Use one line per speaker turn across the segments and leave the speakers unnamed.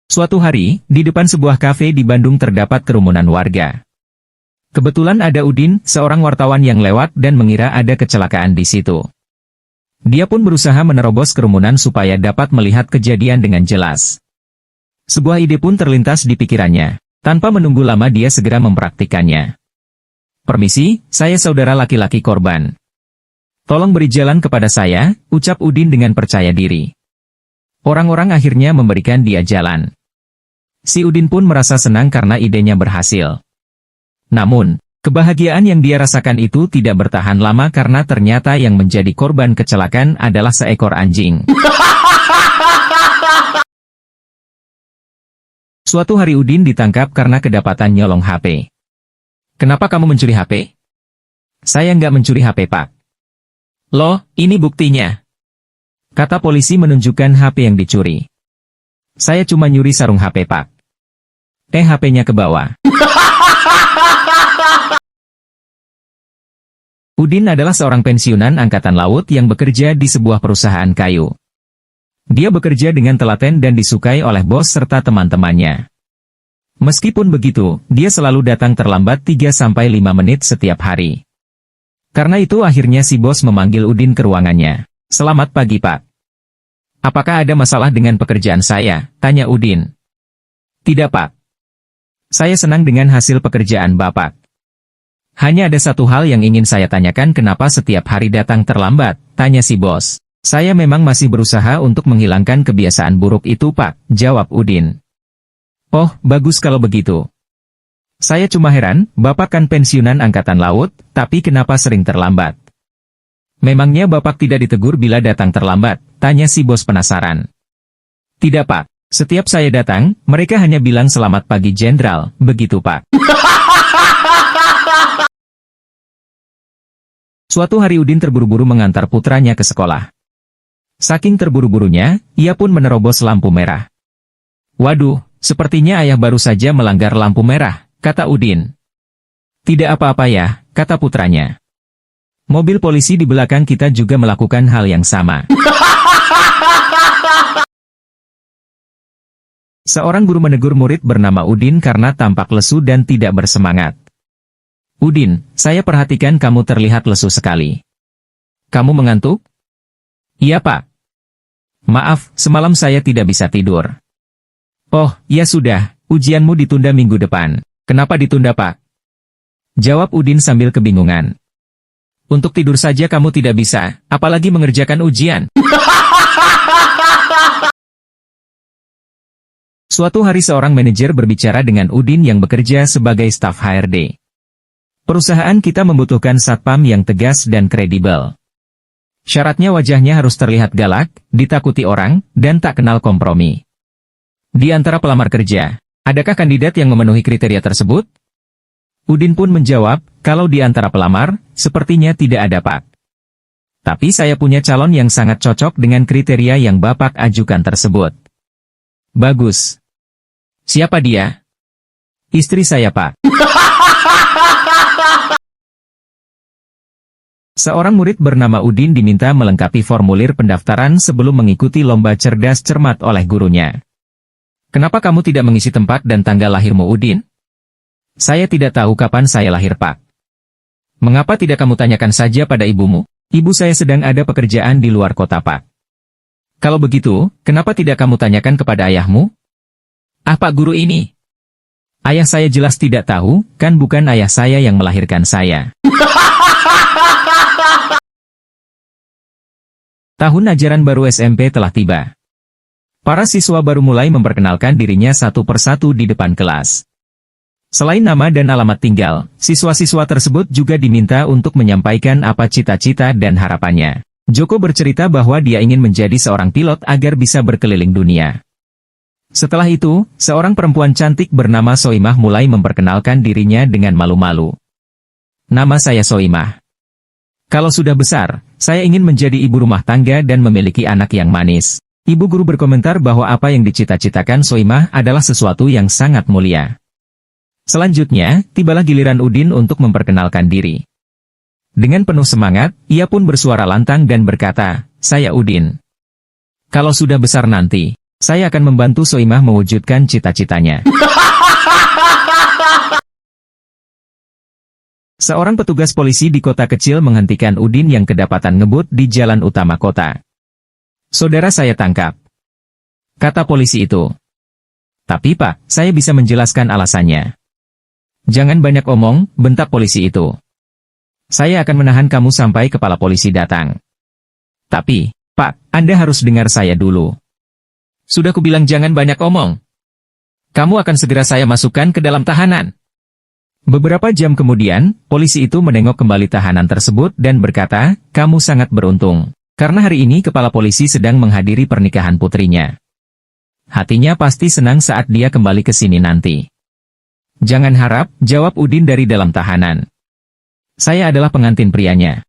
Suatu hari, di depan sebuah kafe di Bandung terdapat kerumunan warga. Kebetulan ada Udin, seorang wartawan yang lewat dan mengira ada kecelakaan di situ. Dia pun berusaha menerobos kerumunan supaya dapat melihat kejadian dengan jelas. Sebuah ide pun terlintas di pikirannya. Tanpa menunggu lama dia segera mempraktikannya. "Permisi, saya saudara laki-laki korban. Tolong beri jalan kepada saya," ucap Udin dengan percaya diri. Orang-orang akhirnya memberikan dia jalan. Si Udin pun merasa senang karena idenya berhasil. Namun, kebahagiaan yang dia rasakan itu tidak bertahan lama karena ternyata yang menjadi korban kecelakaan adalah seekor anjing. Suatu hari Udin ditangkap karena kedapatan nyolong HP. "Kenapa kamu mencuri HP?" "Saya nggak mencuri HP, Pak." "Loh, ini buktinya," kata polisi menunjukkan HP yang dicuri. "Saya cuma nyuri sarung HP, Pak." HP-nya ke bawah. Udin adalah seorang pensiunan angkatan laut yang bekerja di sebuah perusahaan kayu. Dia bekerja dengan telaten dan disukai oleh bos serta teman-temannya. Meskipun begitu, dia selalu datang terlambat 3-5 menit setiap hari. Karena itu akhirnya si bos memanggil Udin ke ruangannya. "Selamat pagi, Pak. Apakah ada masalah dengan pekerjaan saya?" tanya Udin. "Tidak, Pak. Saya senang dengan hasil pekerjaan Bapak. Hanya ada satu hal yang ingin saya tanyakan, kenapa setiap hari datang terlambat?" tanya si bos. "Saya memang masih berusaha untuk menghilangkan kebiasaan buruk itu, Pak," jawab Udin. "Oh, bagus kalau begitu. Saya cuma heran, Bapak kan pensiunan angkatan laut, tapi kenapa sering terlambat?" "Memangnya Bapak tidak ditegur bila datang terlambat?" tanya si bos penasaran. "Tidak, Pak. Setiap saya datang, mereka hanya bilang selamat pagi Jenderal, begitu, Pak." Suatu hari Udin terburu-buru mengantar putranya ke sekolah. Saking terburu-burunya, ia pun menerobos lampu merah. "Waduh, sepertinya ayah baru saja melanggar lampu merah," kata Udin. "Tidak apa-apa ya," kata putranya. "Mobil polisi di belakang kita juga melakukan hal yang sama." Seorang guru menegur murid bernama Udin karena tampak lesu dan tidak bersemangat. "Udin, saya perhatikan kamu terlihat lesu sekali. Kamu mengantuk?" "Iya, Pak. Maaf, semalam saya tidak bisa tidur." "Oh, ya sudah, ujianmu ditunda minggu depan." "Kenapa ditunda, Pak?" jawab Udin sambil kebingungan. "Untuk tidur saja kamu tidak bisa, apalagi mengerjakan ujian." Suatu hari seorang manajer berbicara dengan Udin yang bekerja sebagai staf HRD. "Perusahaan kita membutuhkan satpam yang tegas dan kredibel. Syaratnya wajahnya harus terlihat galak, ditakuti orang, dan tak kenal kompromi. Di antara pelamar kerja, adakah kandidat yang memenuhi kriteria tersebut?" Udin pun menjawab, "Kalau di antara pelamar, sepertinya tidak ada, Pak. Tapi saya punya calon yang sangat cocok dengan kriteria yang Bapak ajukan tersebut." "Bagus. Siapa dia?" "Istri saya, Pak." Seorang murid bernama Udin diminta melengkapi formulir pendaftaran sebelum mengikuti lomba cerdas cermat oleh gurunya. "Kenapa kamu tidak mengisi tempat dan tanggal lahirmu, Udin?" "Saya tidak tahu kapan saya lahir, Pak." "Mengapa tidak kamu tanyakan saja pada ibumu?" "Ibu saya sedang ada pekerjaan di luar kota, Pak." "Kalau begitu, kenapa tidak kamu tanyakan kepada ayahmu?" "Ah, Pak Guru ini. Ayah saya jelas tidak tahu, kan bukan ayah saya yang melahirkan saya." Tahun ajaran baru SMP telah tiba. Para siswa baru mulai memperkenalkan dirinya satu persatu di depan kelas. Selain nama dan alamat tinggal, siswa-siswa tersebut juga diminta untuk menyampaikan apa cita-cita dan harapannya. Joko bercerita bahwa dia ingin menjadi seorang pilot agar bisa berkeliling dunia. Setelah itu, seorang perempuan cantik bernama Soimah mulai memperkenalkan dirinya dengan malu-malu. "Nama saya Soimah. Kalau sudah besar, saya ingin menjadi ibu rumah tangga dan memiliki anak yang manis." Ibu guru berkomentar bahwa apa yang dicita-citakan Soimah adalah sesuatu yang sangat mulia. Selanjutnya, tibalah giliran Udin untuk memperkenalkan diri. Dengan penuh semangat, ia pun bersuara lantang dan berkata, "Saya Udin. Kalau sudah besar nanti, Saya akan membantu Soimah mewujudkan cita-citanya. Seorang petugas polisi di kota kecil menghentikan Udin yang kedapatan ngebut di jalan utama kota. "Saudara saya tangkap," kata polisi itu. "Tapi Pak, saya bisa menjelaskan alasannya." "Jangan banyak omong," bentak polisi itu. "Saya akan menahan kamu sampai kepala polisi datang." "Tapi, Pak, Anda harus dengar saya dulu. Sudah kubilang jangan banyak omong. Kamu akan segera saya masukkan ke dalam tahanan." Beberapa jam kemudian, polisi itu menengok kembali tahanan tersebut dan berkata, "Kamu sangat beruntung. Karena hari ini kepala polisi sedang menghadiri pernikahan putrinya. Hatinya pasti senang saat dia kembali ke sini nanti." "Jangan harap," jawab Udin dari dalam tahanan. "Saya adalah pengantin prianya."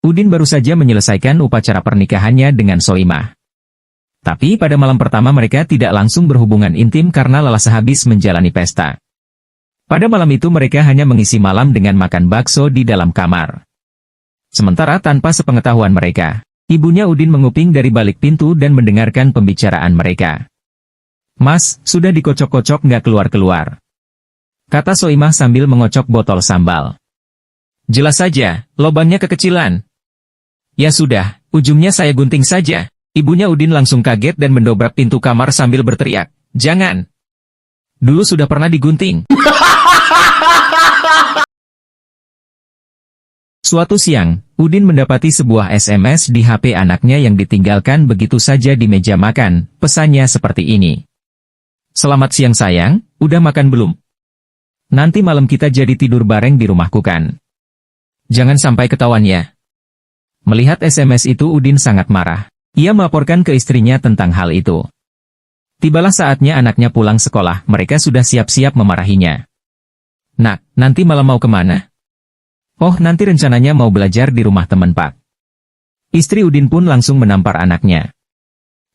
Udin baru saja menyelesaikan upacara pernikahannya dengan Soimah. Tapi pada malam pertama mereka tidak langsung berhubungan intim karena lelah sehabis menjalani pesta. Pada malam itu mereka hanya mengisi malam dengan makan bakso di dalam kamar. Sementara tanpa sepengetahuan mereka, ibunya Udin menguping dari balik pintu dan mendengarkan pembicaraan mereka. "Mas, sudah dikocok-kocok nggak keluar-keluar?" kata Soimah sambil mengocok botol sambal. "Jelas saja, lobangnya kekecilan." "Ya sudah, ujungnya saya gunting saja." Ibunya Udin langsung kaget dan mendobrak pintu kamar sambil berteriak, "Jangan! Dulu sudah pernah digunting." Suatu siang, Udin mendapati sebuah SMS di HP anaknya yang ditinggalkan begitu saja di meja makan. Pesannya seperti ini. "Selamat siang sayang, udah makan belum? Nanti malam kita jadi tidur bareng di rumahku kan? Jangan sampai ketahuan ya." Melihat SMS itu Udin sangat marah. Ia melaporkan ke istrinya tentang hal itu. Tibalah saatnya anaknya pulang sekolah, mereka sudah siap-siap memarahinya. "Nak, nanti malam mau kemana?" "Oh, nanti rencananya mau belajar di rumah teman Pak." Istri Udin pun langsung menampar anaknya.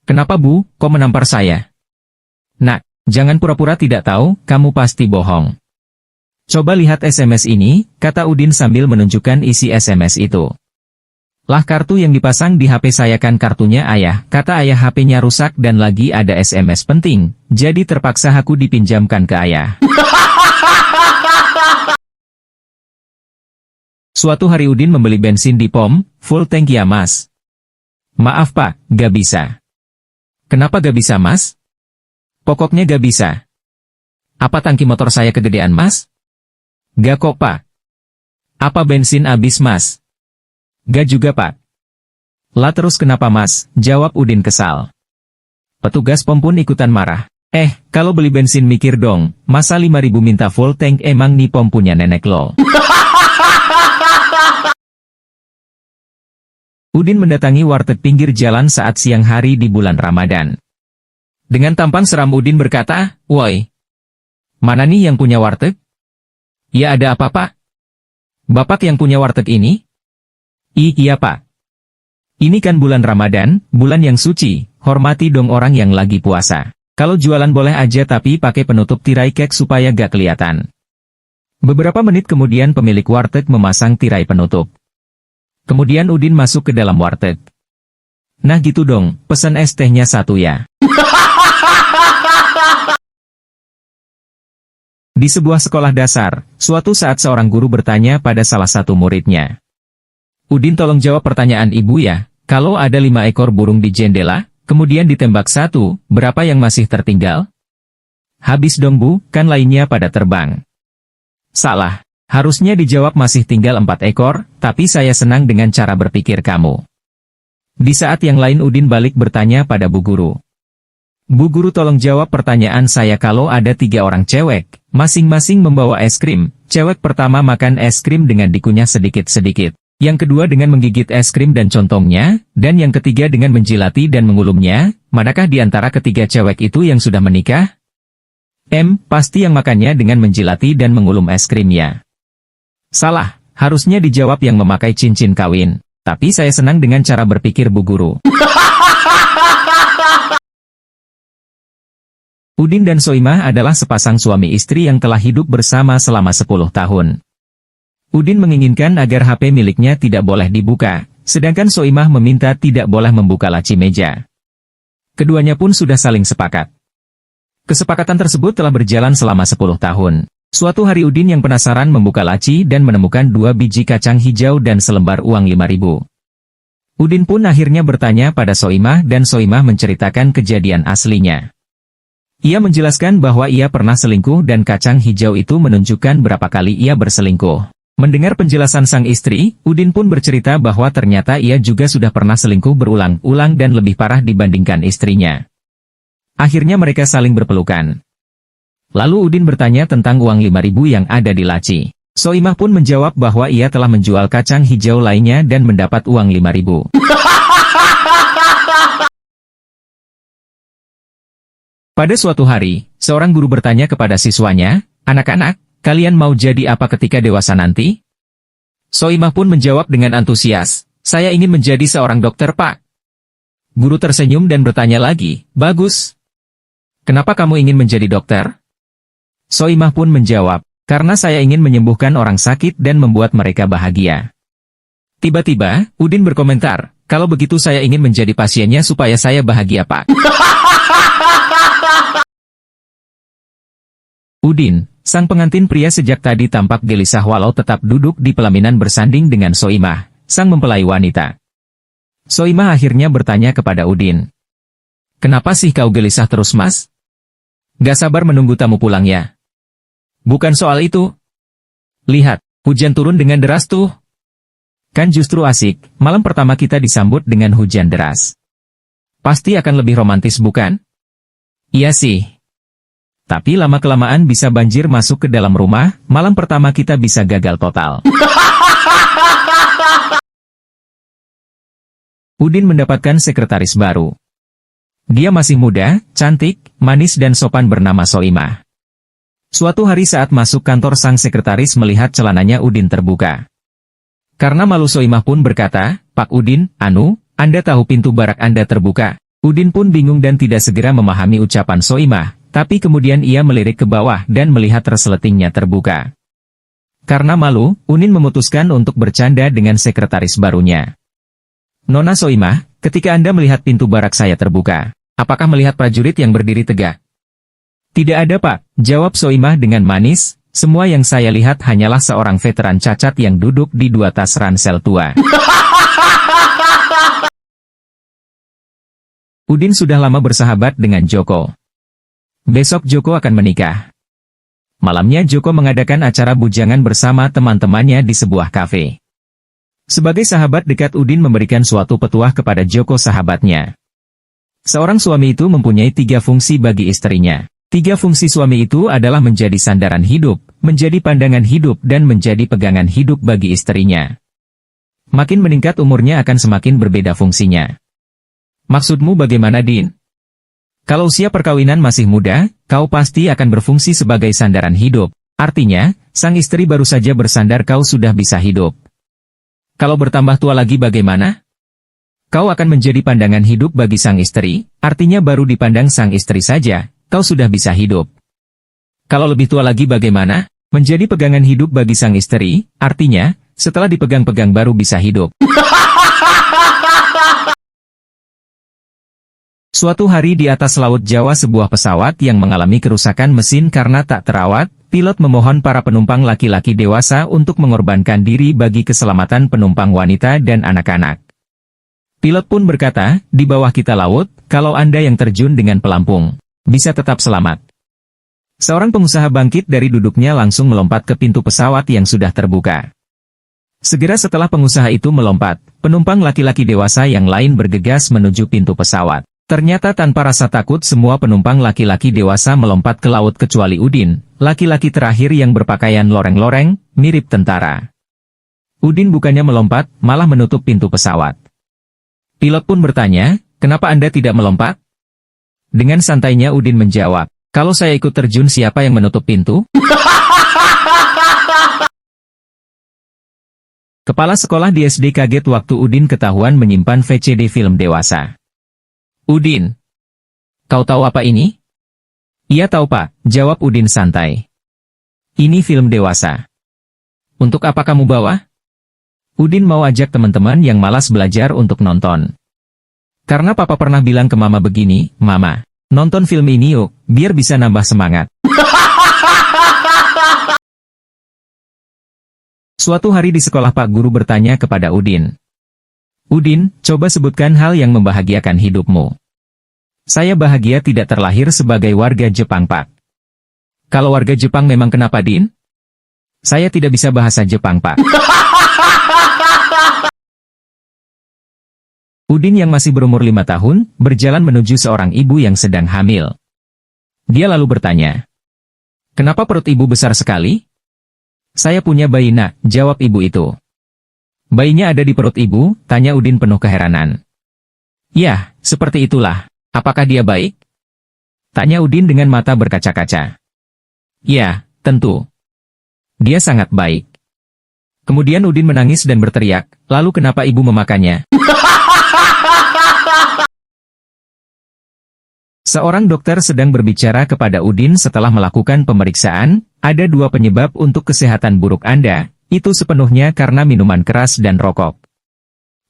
"Kenapa Bu, kok menampar saya?" "Nak, jangan pura-pura tidak tahu, kamu pasti bohong. Coba lihat SMS ini," kata Udin sambil menunjukkan isi SMS itu. "Lah kartu yang dipasang di HP saya kan kartunya ayah," kata ayah. "HP-nya rusak dan lagi ada SMS penting, jadi terpaksa aku dipinjamkan ke ayah." Suatu hari Udin membeli bensin di pom, "Full tank ya Mas?" "Maaf Pak, gak bisa." "Kenapa gak bisa Mas?" "Pokoknya gak bisa." "Apa tangki motor saya kegedean Mas?" "Gak kok Pak." "Apa bensin habis Mas?" "Gak juga Pak." "Lah terus kenapa Mas?" jawab Udin kesal. Petugas pom pun ikutan marah. Kalau beli bensin mikir dong, masa 5.000 minta full tank, emang nih pom punya nenek lo?" Udin mendatangi warteg pinggir jalan saat siang hari di bulan Ramadan. Dengan tampang seram Udin berkata, "Woi, mana nih yang punya warteg?" "Ya ada apa Pak?" "Bapak yang punya warteg ini?" "Iya Pak. Ini kan bulan Ramadan, bulan yang suci, hormati dong orang yang lagi puasa. Kalau jualan boleh aja tapi pakai penutup tirai kek supaya gak kelihatan." Beberapa menit kemudian pemilik warteg memasang tirai penutup. Kemudian Udin masuk ke dalam warteg. "Nah gitu dong, pesan es tehnya 1 ya." Di sebuah sekolah dasar, suatu saat seorang guru bertanya pada salah satu muridnya. "Udin tolong jawab pertanyaan ibu ya, kalau ada 5 ekor burung di jendela, kemudian ditembak 1, berapa yang masih tertinggal?" "Habis dong Bu, kan lainnya pada terbang." "Salah, harusnya dijawab masih tinggal 4 ekor, tapi saya senang dengan cara berpikir kamu." Di saat yang lain Udin balik bertanya pada Bu Guru. "Bu Guru tolong jawab pertanyaan saya, kalau ada 3 orang cewek, masing-masing membawa es krim, cewek pertama makan es krim dengan dikunyah sedikit-sedikit. Yang kedua dengan menggigit es krim dan contongnya, dan yang ketiga dengan menjilati dan mengulumnya, manakah di antara ketiga cewek itu yang sudah menikah?" Pasti yang makannya dengan menjilati dan mengulum es krimnya." "Salah, harusnya dijawab yang memakai cincin kawin. Tapi saya senang dengan cara berpikir Bu Guru." Udin dan Soimah adalah sepasang suami istri yang telah hidup bersama selama 10 tahun. Udin menginginkan agar HP miliknya tidak boleh dibuka, sedangkan Soimah meminta tidak boleh membuka laci meja. Keduanya pun sudah saling sepakat. Kesepakatan tersebut telah berjalan selama 10 tahun. Suatu hari Udin yang penasaran membuka laci dan menemukan 2 biji kacang hijau dan selembar uang 5.000. Udin pun akhirnya bertanya pada Soimah dan Soimah menceritakan kejadian aslinya. Ia menjelaskan bahwa ia pernah selingkuh dan kacang hijau itu menunjukkan berapa kali ia berselingkuh. Mendengar penjelasan sang istri, Udin pun bercerita bahwa ternyata ia juga sudah pernah selingkuh berulang-ulang dan lebih parah dibandingkan istrinya. Akhirnya mereka saling berpelukan. Lalu Udin bertanya tentang uang 5.000 yang ada di laci. Soimah pun menjawab bahwa ia telah menjual kacang hijau lainnya dan mendapat uang 5.000. Pada suatu hari, seorang guru bertanya kepada siswanya, "Anak-anak, kalian mau jadi apa ketika dewasa nanti?" Soimah pun menjawab dengan antusias, "Saya ingin menjadi seorang dokter, Pak." Guru tersenyum dan bertanya lagi, "Bagus. Kenapa kamu ingin menjadi dokter?" Soimah pun menjawab, "Karena saya ingin menyembuhkan orang sakit dan membuat mereka bahagia." Tiba-tiba, Udin berkomentar, "Kalau begitu saya ingin menjadi pasiennya supaya saya bahagia, Pak." Udin, sang pengantin pria sejak tadi tampak gelisah walau tetap duduk di pelaminan bersanding dengan Soimah, sang mempelai wanita. Soimah akhirnya bertanya kepada Udin, "Kenapa sih kau gelisah terus, Mas? Gak sabar menunggu tamu pulang ya?" "Bukan soal itu. Lihat, hujan turun dengan deras tuh. Kan justru asik, malam pertama kita disambut dengan hujan deras. Pasti akan lebih romantis bukan?" "Iya sih. Tapi lama-kelamaan bisa banjir masuk ke dalam rumah, malam pertama kita bisa gagal total." Udin mendapatkan sekretaris baru. Dia masih muda, cantik, manis dan sopan bernama Soimah. Suatu hari saat masuk kantor sang sekretaris melihat celananya Udin terbuka. Karena malu Soimah pun berkata, "Pak Udin, Anda tahu pintu barak Anda terbuka." Udin pun bingung dan tidak segera memahami ucapan Soimah, tapi kemudian ia melirik ke bawah dan melihat resletingnya terbuka. Karena malu, Udin memutuskan untuk bercanda dengan sekretaris barunya. "Nona Soimah, ketika Anda melihat pintu barak saya terbuka, apakah melihat prajurit yang berdiri tegak?" "Tidak ada, Pak," jawab Soimah dengan manis, "semua yang saya lihat hanyalah seorang veteran cacat yang duduk di 2 tas ransel tua." Udin sudah lama bersahabat dengan Joko. Besok Joko akan menikah. Malamnya Joko mengadakan acara bujangan bersama teman-temannya di sebuah kafe. Sebagai sahabat dekat Udin memberikan suatu petuah kepada Joko sahabatnya. Seorang suami itu mempunyai 3 fungsi bagi istrinya. 3 fungsi suami itu adalah menjadi sandaran hidup, menjadi pandangan hidup dan menjadi pegangan hidup bagi istrinya. Makin meningkat umurnya akan semakin berbeda fungsinya. Maksudmu bagaimana, Din? Kalau usia perkawinan masih muda, kau pasti akan berfungsi sebagai sandaran hidup. Artinya, sang istri baru saja bersandar kau sudah bisa hidup. Kalau bertambah tua lagi bagaimana? Kau akan menjadi pandangan hidup bagi sang istri, artinya baru dipandang sang istri saja, kau sudah bisa hidup. Kalau lebih tua lagi bagaimana? Menjadi pegangan hidup bagi sang istri, artinya, setelah dipegang-pegang baru bisa hidup. Suatu hari di atas Laut Jawa sebuah pesawat yang mengalami kerusakan mesin karena tak terawat, pilot memohon para penumpang laki-laki dewasa untuk mengorbankan diri bagi keselamatan penumpang wanita dan anak-anak. Pilot pun berkata, "Di bawah kita laut, kalau Anda yang terjun dengan pelampung, bisa tetap selamat." Seorang pengusaha bangkit dari duduknya langsung melompat ke pintu pesawat yang sudah terbuka. Segera setelah pengusaha itu melompat, penumpang laki-laki dewasa yang lain bergegas menuju pintu pesawat. Ternyata tanpa rasa takut semua penumpang laki-laki dewasa melompat ke laut kecuali Udin, laki-laki terakhir yang berpakaian loreng-loreng, mirip tentara. Udin bukannya melompat, malah menutup pintu pesawat. Pilot pun bertanya, "Kenapa Anda tidak melompat?" Dengan santainya Udin menjawab, "Kalau saya ikut terjun siapa yang menutup pintu?" Kepala sekolah di SD kaget waktu Udin ketahuan menyimpan VCD film dewasa. "Udin, kau tahu apa ini?" "Iya tahu Pak," jawab Udin santai. "Ini film dewasa." "Untuk apa kamu bawa?" Udin mau ajak teman-teman yang malas belajar untuk nonton. Karena papa pernah bilang ke mama begini, "Mama, nonton film ini yuk, biar bisa nambah semangat." Suatu hari di sekolah Pak Guru bertanya kepada Udin. "Udin, coba sebutkan hal yang membahagiakan hidupmu." "Saya bahagia tidak terlahir sebagai warga Jepang, Pak." "Kalau warga Jepang memang kenapa, Din?" "Saya tidak bisa bahasa Jepang, Pak." Udin yang masih berumur 5 tahun, berjalan menuju seorang ibu yang sedang hamil. Dia lalu bertanya, "Kenapa perut ibu besar sekali?" "Saya punya bayi, Nak," jawab ibu itu. "Bayinya ada di perut ibu?" tanya Udin penuh keheranan. "Ya, seperti itulah. Apakah dia baik?" tanya Udin dengan mata berkaca-kaca. "Ya, tentu. Dia sangat baik." Kemudian Udin menangis dan berteriak, "Lalu kenapa ibu memakannya?" Seorang dokter sedang berbicara kepada Udin setelah melakukan pemeriksaan, "Ada 2 penyebab untuk kesehatan buruk Anda, itu sepenuhnya karena minuman keras dan rokok."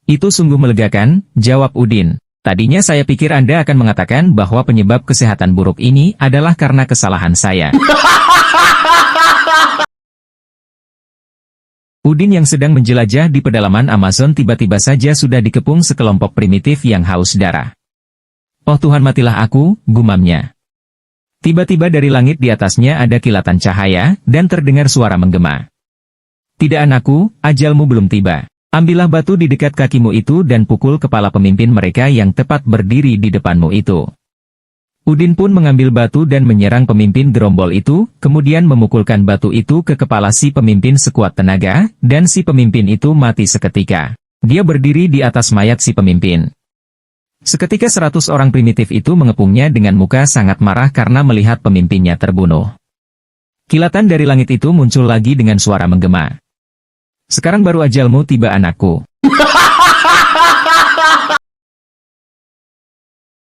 "Itu sungguh melegakan," jawab Udin. "Tadinya saya pikir Anda akan mengatakan bahwa penyebab kesehatan buruk ini adalah karena kesalahan saya." Udin yang sedang menjelajah di pedalaman Amazon tiba-tiba saja sudah dikepung sekelompok primitif yang haus darah. "Oh Tuhan, matilah aku," gumamnya. Tiba-tiba dari langit di atasnya ada kilatan cahaya, dan terdengar suara menggema. "Tidak anakku, ajalmu belum tiba. Ambillah batu di dekat kakimu itu dan pukul kepala pemimpin mereka yang tepat berdiri di depanmu itu." Udin pun mengambil batu dan menyerang pemimpin gerombol itu, kemudian memukulkan batu itu ke kepala si pemimpin sekuat tenaga, dan si pemimpin itu mati seketika. Dia berdiri di atas mayat si pemimpin. Seketika 100 orang primitif itu mengepungnya dengan muka sangat marah karena melihat pemimpinnya terbunuh. Kilatan dari langit itu muncul lagi dengan suara menggema. "Sekarang baru ajalmu tiba, anakku."